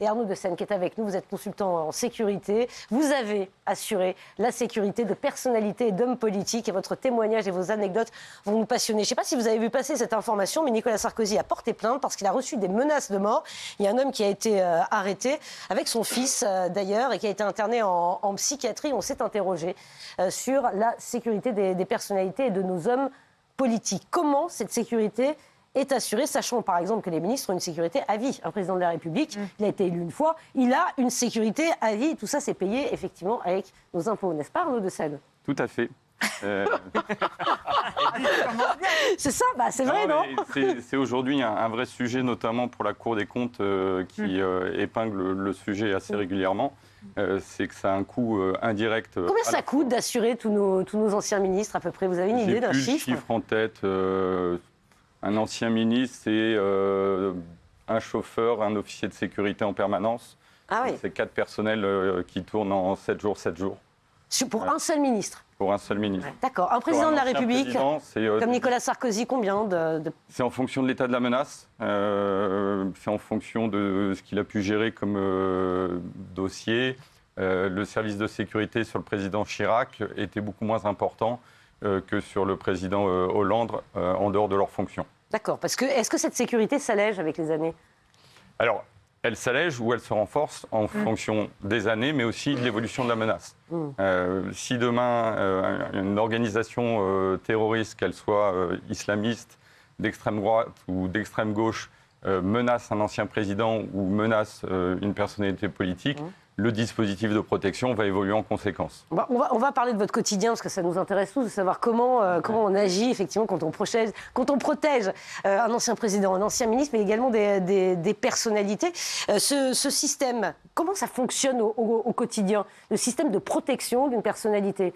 et Arnaud de Seine qui est avec nous. Vous êtes consultant en sécurité. Vous avez assuré la sécurité de personnalités et d'hommes politiques et votre témoignage et vos anecdotes vont nous passionner. Je ne sais pas si vous avez vu passer cette information, mais Nicolas Sarkozy a porté plainte parce qu'il a reçu des menaces de mort. Il y a un homme qui a été arrêté avec son fils d'ailleurs et qui a été interné en psychiatrie. On s'est interrogé sur la sécurité des personnalités et de nos hommes politiques. Comment cette sécurité est assurée, sachant par exemple que les ministres ont une sécurité à vie. Un président de la République, il a été élu une fois, il a une sécurité à vie. Tout ça, c'est payé effectivement avec nos impôts, n'est-ce pas, Arnaud de Seine ? Tout à fait. C'est ça, c'est vrai, non ? C'est aujourd'hui un vrai sujet, notamment pour la Cour des comptes qui épingle le sujet assez régulièrement. C'est que ça a un coût indirect. Combien ça coûte d'assurer tous nos anciens ministres à peu près ? Vous avez une idée d'un chiffre ? J'ai plus le chiffre en tête. Un ancien ministre, c'est un chauffeur, un officier de sécurité en permanence. Ah oui. C'est 4 personnels qui tournent en 7 jours. Pour un seul ministre ? Pour un seul ministre. Ouais, d'accord. Un président de la République, comme Nicolas Sarkozy, combien C'est en fonction de l'état de la menace. C'est en fonction de ce qu'il a pu gérer comme dossier. Le service de sécurité sur le président Chirac était beaucoup moins important que sur le président Hollande en dehors de leurs fonctions. D'accord. Parce que est-ce que cette sécurité s'allège avec les années ? Alors, elle s'allège ou elle se renforce en fonction des années, mais aussi de l'évolution de la menace. Si demain, une organisation terroriste, qu'elle soit islamiste, d'extrême droite ou d'extrême gauche, menace un ancien président ou menace une personnalité politique, le dispositif de protection va évoluer en conséquence. On va parler de votre quotidien, parce que ça nous intéresse tous, de savoir comment on agit effectivement quand on protège un ancien président, un ancien ministre, mais également des personnalités. Ce système, comment ça fonctionne au quotidien, le système de protection d'une personnalité ?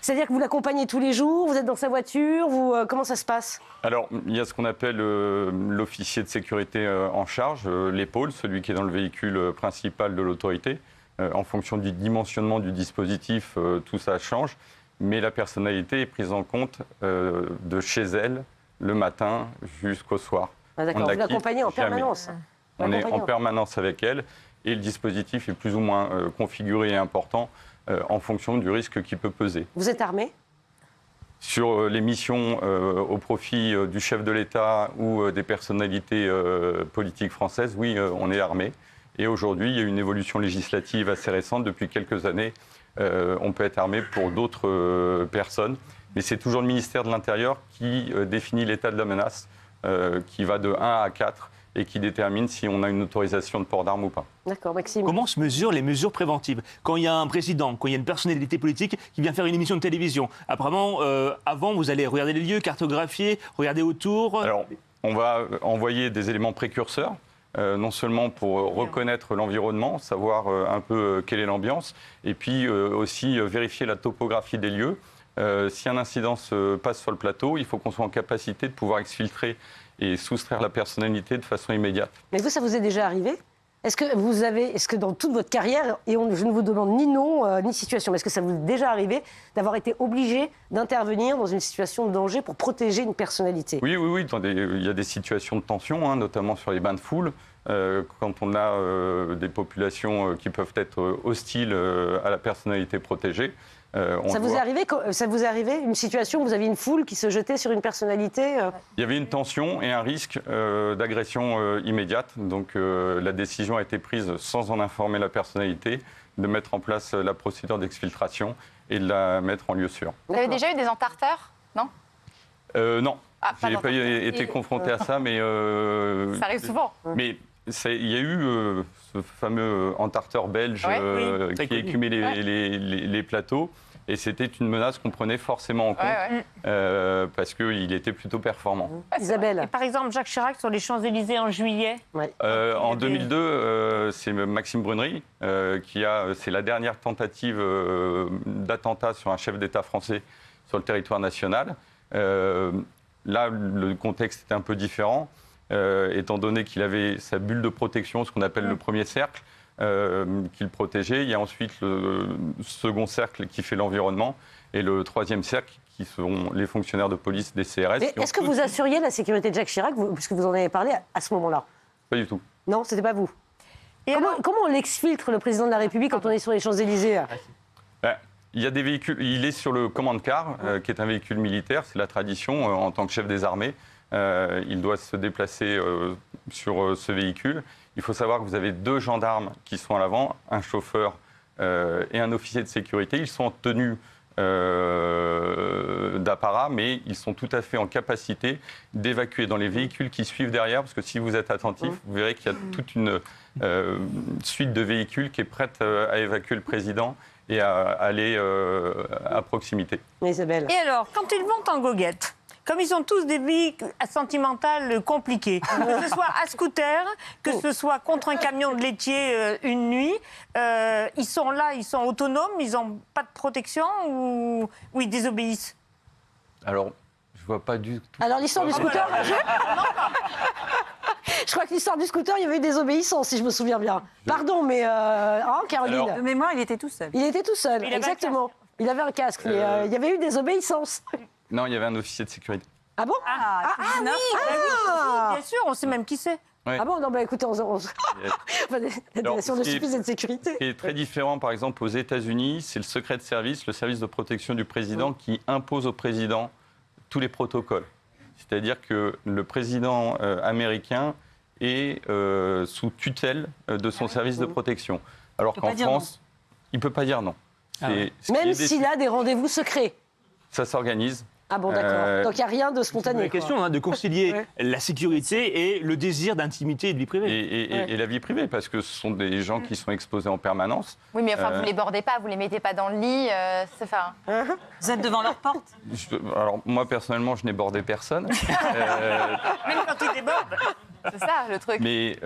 C'est-à-dire que vous l'accompagnez tous les jours, vous êtes dans sa voiture, comment ça se passe ? Alors, il y a ce qu'on appelle l'officier de sécurité en charge, l'épaule, celui qui est dans le véhicule principal de l'autorité. En fonction du dimensionnement du dispositif, tout ça change. Mais la personnalité est prise en compte de chez elle, le matin jusqu'au soir. Ah, d'accord, vous l'accompagnez en permanence. On est en permanence avec elle et le dispositif est plus ou moins configuré et important en fonction du risque qui peut peser. Vous êtes armé ? Sur les missions au profit du chef de l'État ou des personnalités politiques françaises, oui, on est armé. Et aujourd'hui, il y a une évolution législative assez récente. Depuis quelques années, on peut être armé pour d'autres personnes. Mais c'est toujours le ministère de l'Intérieur qui définit l'état de la menace, qui va de 1 à 4 et qui détermine si on a une autorisation de port d'armes ou pas. D'accord, Maxime. Comment se mesurent les mesures préventives ? Quand il y a un président, quand il y a une personnalité politique qui vient faire une émission de télévision, apparemment, avant, vous allez regarder les lieux, cartographier, regarder autour. Alors, on va envoyer des éléments précurseurs, non seulement pour reconnaître l'environnement, savoir un peu quelle est l'ambiance, et puis aussi vérifier la topographie des lieux. Si un incident se passe sur le plateau, il faut qu'on soit en capacité de pouvoir exfiltrer et soustraire la personnalité de façon immédiate. Mais vous, ça vous est déjà arrivé ? Est-ce que dans toute votre carrière, et je ne vous demande ni nom ni situation, mais est-ce que ça vous est déjà arrivé d'avoir été obligé d'intervenir dans une situation de danger pour protéger une personnalité ? Oui. Il y a des situations de tension, notamment sur les bains de foule, quand on a des populations qui peuvent être hostiles à la personnalité protégée. Ça vous est arrivé une situation où vous aviez une foule qui se jetait sur une personnalité Il y avait une tension et un risque d'agression immédiate. Donc la décision a été prise sans en informer la personnalité, de mettre en place la procédure d'exfiltration et de la mettre en lieu sûr. Vous avez déjà eu des entarteurs, non ? Non, je n'ai pas été confronté à ça, mais... ça arrive souvent. Mais il y a eu ce fameux entarteur belge qui écumait les plateaux. Et c'était une menace qu'on prenait forcément en compte parce qu'il était plutôt performant. Isabelle. Et par exemple, Jacques Chirac sur les Champs-Élysées en juillet. En 2002, c'est Maxime Brunery c'est la dernière tentative d'attentat sur un chef d'État français sur le territoire national. Là, le contexte était un peu différent, étant donné qu'il avait sa bulle de protection, ce qu'on appelle le premier cercle. Qu'il protégeait. Il y a ensuite le second cercle qui fait l'environnement et le troisième cercle qui sont les fonctionnaires de police des CRS. Est-ce que vous assuriez la sécurité de Jacques Chirac, puisque vous en avez parlé à ce moment-là ? Pas du tout. Non, c'était pas vous. Comment on l'exfiltre, le président de la République, quand on est sur les Champs-Élysées? Il y a des véhicules. Il est sur le command car, qui est un véhicule militaire. C'est la tradition en tant que chef des armées. Il doit se déplacer sur ce véhicule. Il faut savoir que vous avez 2 gendarmes qui sont à l'avant, un chauffeur et un officier de sécurité. Ils sont en tenue d'apparat, mais ils sont tout à fait en capacité d'évacuer dans les véhicules qui suivent derrière, parce que si vous êtes attentif, vous verrez qu'il y a toute une suite de véhicules qui est prête à évacuer le président et à aller à proximité. Isabelle. Et alors, quand ils vont en goguette, comme ils ont tous des vies sentimentales compliquées, que ce soit à scooter, que ce soit contre un camion de laitier une nuit, ils sont là, ils sont autonomes, ils n'ont pas de protection ou ils désobéissent? Alors, je vois pas du tout. Alors, l'histoire du scooter, je crois que l'histoire du scooter, il y avait eu désobéissance, si je me souviens bien. Pardon, mais Caroline. De mémoire, il était tout seul. Il était tout seul, exactement. Il avait un casque, mais il y avait eu désobéissance. Non, il y avait un officier de sécurité. Ah bon? Oui, bien sûr, on sait même qui c'est. Ouais. Ah bon, non, bah écoutez, la délégation ne suffit de sécurité. Ce qui est très différent, par exemple, aux États-Unis, c'est le secret de service, le service de protection du président, qui impose au président tous les protocoles. C'est-à-dire que le président américain est sous tutelle de son service de protection. Alors qu'en France, il ne peut pas dire non. Même s'il a des rendez-vous secrets. Ça s'organise. Ah bon, d'accord. Donc il n'y a rien de C'est spontané. la question de concilier la sécurité et le désir d'intimité et de vie privée. Et la vie privée, parce que ce sont des gens qui sont exposés en permanence. Oui, mais enfin, vous les bordez pas, vous les mettez pas dans le lit. Vous êtes devant leur porte? Alors, moi, personnellement, je n'ai bordé personne. Même quand ils débordent. C'est ça, le truc. Mais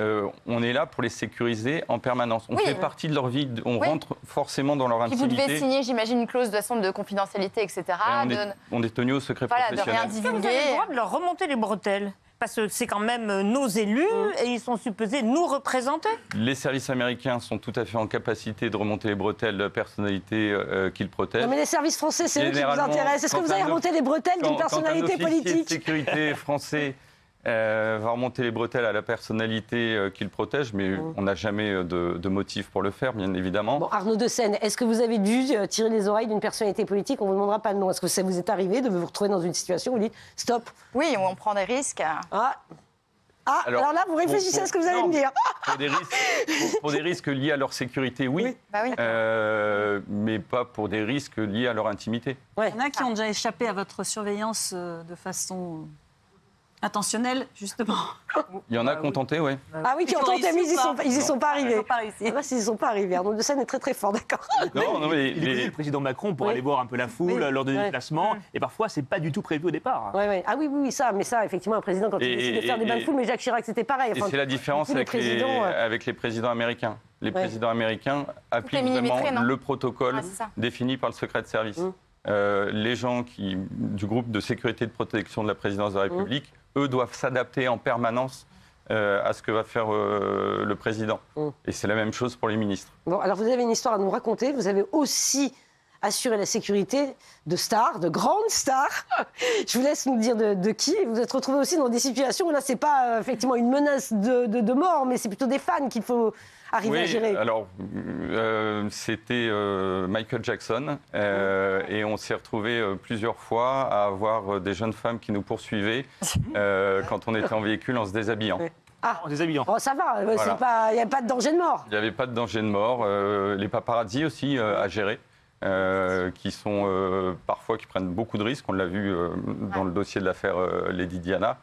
on est là pour les sécuriser en permanence. On fait partie de leur vie, on rentre forcément dans leur Puis vous intimité. devez signer, j'imagine, une clause de confidentialité, etc. On est tenu au secret de professionnel. rien Est-ce que vous avez divulguer. le droit de leur remonter les bretelles? Parce que c'est quand même nos élus et ils sont supposés nous représenter. Les services américains sont tout à fait en capacité de remonter les bretelles de la personnalité qu'ils protègent. Non, mais les services français, c'est eux qui vous Généralement, intéressent. Est-ce que vous avez remonté les bretelles d'une personnalité quand un officier de politique? sécurité français va remonter les bretelles à la personnalité qu'il protège, mais on n'a jamais de motif pour le faire, bien évidemment. Bon, Arnaud de Seine, est-ce que vous avez dû tirer les oreilles d'une personnalité politique? On ne vous demandera pas le nom. Est-ce que ça vous est arrivé de vous retrouver dans une situation où vous dites stop? Oui, on prend des risques. Alors là, vous réfléchissez à ce que vous allez me dire. Pour des risques liés à leur sécurité, oui. Bah oui. Mais pas pour des risques liés à leur intimité. Il y en a qui ont déjà échappé à votre surveillance de façon intentionnelle, justement. Il y en a qui ont tenté, oui. Ah oui, qui ont tenté, mais ils n'y sont pas arrivés. Ils n'ont pas réussi. Là, ils n'y sont pas arrivés. Arnaud de Seine est très très fort, d'accord. Non, mais Il est connu, le président Macron pour aller voir un peu la foule lors de déplacements. Et parfois, c'est pas du tout prévu au départ. Ah oui, ça, effectivement, un président, quand il décide de faire des bains de foule, mais Jacques Chirac, c'était pareil. Et c'est la différence avec les présidents américains. Les présidents américains appliquent vraiment le protocole défini par le secret de service. Les gens du groupe de sécurité et de protection de la présidence de la République, eux doivent s'adapter en permanence à ce que va faire le président. Et c'est la même chose pour les ministres. Bon, alors vous avez une histoire à nous raconter. Vous avez aussi assuré la sécurité de stars, de grandes stars. Je vous laisse nous dire de qui. Vous vous êtes retrouvé aussi dans des situations où là, c'est pas effectivement une menace de mort, mais c'est plutôt des fans qu'il faut arriver à gérer. Alors, c'était Michael Jackson et on s'est retrouvé plusieurs fois à avoir des jeunes femmes qui nous poursuivaient quand on était en véhicule en se déshabillant. Ah, En déshabillant. oh, ça va, il n'y a pas de danger de mort. Il n'y avait pas de danger de mort. Les paparazzis aussi à gérer. Qui sont parfois qui prennent beaucoup de risques. On l'a vu dans le dossier de l'affaire Lady Diana.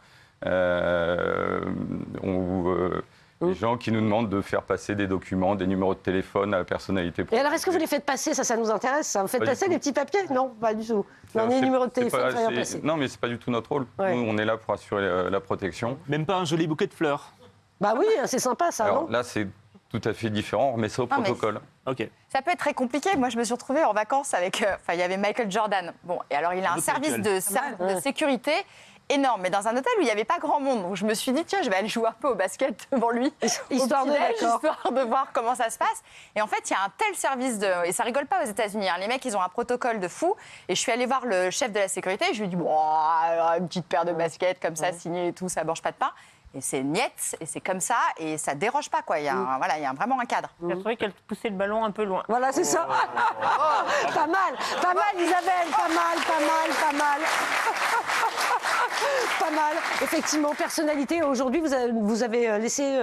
Les gens qui nous demandent de faire passer des documents, des numéros de téléphone à la personnalité. Et alors, est-ce que vous les faites passer? Ça nous intéresse, ça. Vous faites passer les petits papiers? Non, pas du tout. Non, les numéros de téléphone, ça rien passer. Non, mais c'est pas du tout notre rôle. Ouais. Nous, on est là pour assurer la protection. Même pas un joli bouquet de fleurs. Bah oui, c'est sympa, ça, Alors non? là, c'est tout à fait différent. On remet ça au protocole. Ok. Ça peut être très compliqué. Moi, je me suis retrouvée en vacances avec... il y avait Michael Jordan. Bon, et alors, il a un service de sécurité énorme, mais dans un hôtel où il n'y avait pas grand monde. Donc, je me suis dit, tiens, je vais aller jouer un peu au basket devant lui. Histoire de voir comment ça se passe. Et en fait, il y a un tel service de... Et ça rigole pas aux États-Unis. Les mecs, ils ont un protocole de fou. Et je suis allée voir le chef de la sécurité. Et je lui ai dit, bon, une petite paire de baskets comme ça, signée et tout, ça mange pas de pain. Et c'est niette, et c'est comme ça, et ça déroge pas, quoi. Il y a, voilà, il y a vraiment un cadre. J'ai trouvé qu'elle poussait le ballon un peu loin. Voilà, c'est ça. Pas mal, Isabelle, pas mal. Pas mal. Effectivement, personnalité. Aujourd'hui, vous avez laissé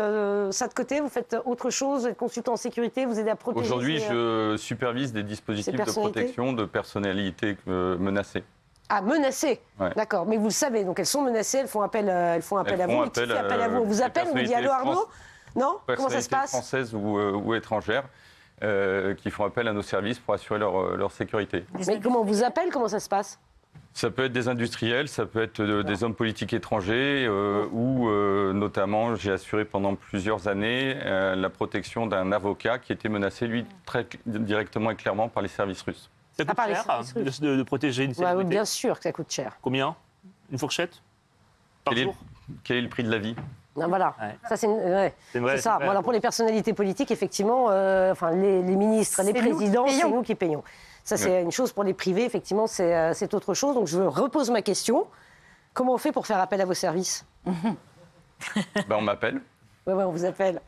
ça de côté. Vous faites autre chose. Vous êtes consultant en sécurité. Vous aidez à protéger. Aujourd'hui, je supervise des dispositifs de protection de personnalités menacées. Ah, menacées. Ouais. D'accord. Mais vous le savez, donc elles sont menacées. Elles font appel à vous. Qui fait appel à vous? On vous appelle, on vous dit allô Arnaud? Non? Comment ça se passe? Françaises ou étrangères qui font appel à nos services pour assurer leur sécurité. Mais comment on vous appelle? Comment ça se passe? Ça peut être des industriels, ça peut être des hommes politiques étrangers ou notamment j'ai assuré pendant plusieurs années la protection d'un avocat qui était menacé, lui, très directement et clairement par les services russes. Ça coûte cher de protéger une célébrité? Oui, bien sûr que ça coûte cher. Combien? Une fourchette? Par jour? Quel est le prix de la vie? Non, voilà, ça c'est ça. Vrai. Voilà, pour les personnalités politiques, effectivement, les ministres, les présidents, c'est nous qui payons. Ça, c'est une chose. Pour les privés, effectivement, c'est autre chose. Donc, je repose ma question. Comment on fait pour faire appel à vos services? On m'appelle. Oui, on vous appelle.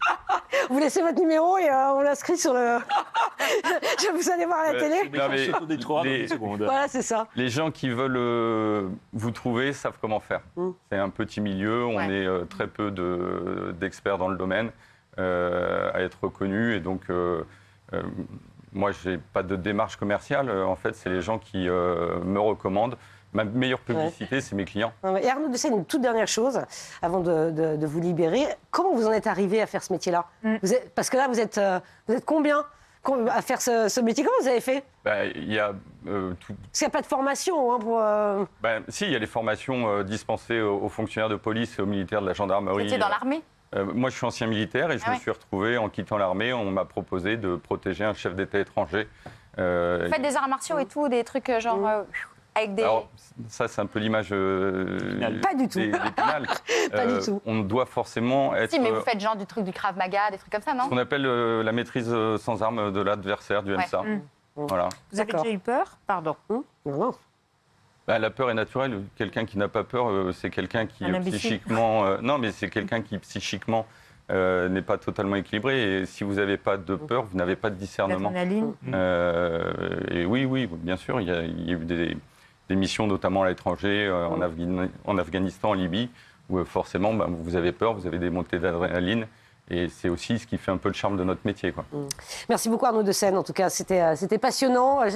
Vous laissez votre numéro et on l'inscrit sur le... Vous allez voir à la télé. Voilà, c'est ça. Les gens qui veulent vous trouver savent comment faire. C'est un petit milieu. On est très peu d'experts dans le domaine à être reconnus. Et donc... moi, je n'ai pas de démarche commerciale. En fait, c'est les gens qui me recommandent. Ma meilleure publicité, c'est mes clients. Et Arnaud Dessay, une toute dernière chose, avant de vous libérer. Comment vous en êtes arrivé à faire ce métier-là? Parce que là, vous êtes combien à faire ce métier? Comment vous avez fait? Il y a Parce qu'il n'y a pas de formation pour... Si, il y a les formations dispensées aux fonctionnaires de police et aux militaires de la gendarmerie. Vous étiez dans l'armée? Moi, je suis ancien militaire et je me suis retrouvé, en quittant l'armée, on m'a proposé de protéger un chef d'État étranger. Vous faites des arts martiaux et tout, des trucs genre... avec des... Alors, ça, c'est un peu l'image Pas du tout. des pinals. Pas du tout. On doit forcément être... Si, mais vous faites genre du truc du Krav Maga, des trucs comme ça, non? Ce qu'on appelle la maîtrise sans armes de l'adversaire, du MSA. Voilà. Vous avez déjà eu peur? Pardon. Non. La peur est naturelle. Quelqu'un qui n'a pas peur, c'est quelqu'un qui psychiquement... non, mais c'est quelqu'un qui psychiquement n'est pas totalement équilibré. Et si vous n'avez pas de peur, vous n'avez pas de discernement. Et oui, bien sûr, il y a eu des missions, notamment à l'étranger, en Afghanistan, en Libye, où forcément, vous avez peur, vous avez des montées d'adrénaline. Et c'est aussi ce qui fait un peu le charme de notre métier, quoi. Merci beaucoup Arnaud Dessay. En tout cas, c'était passionnant.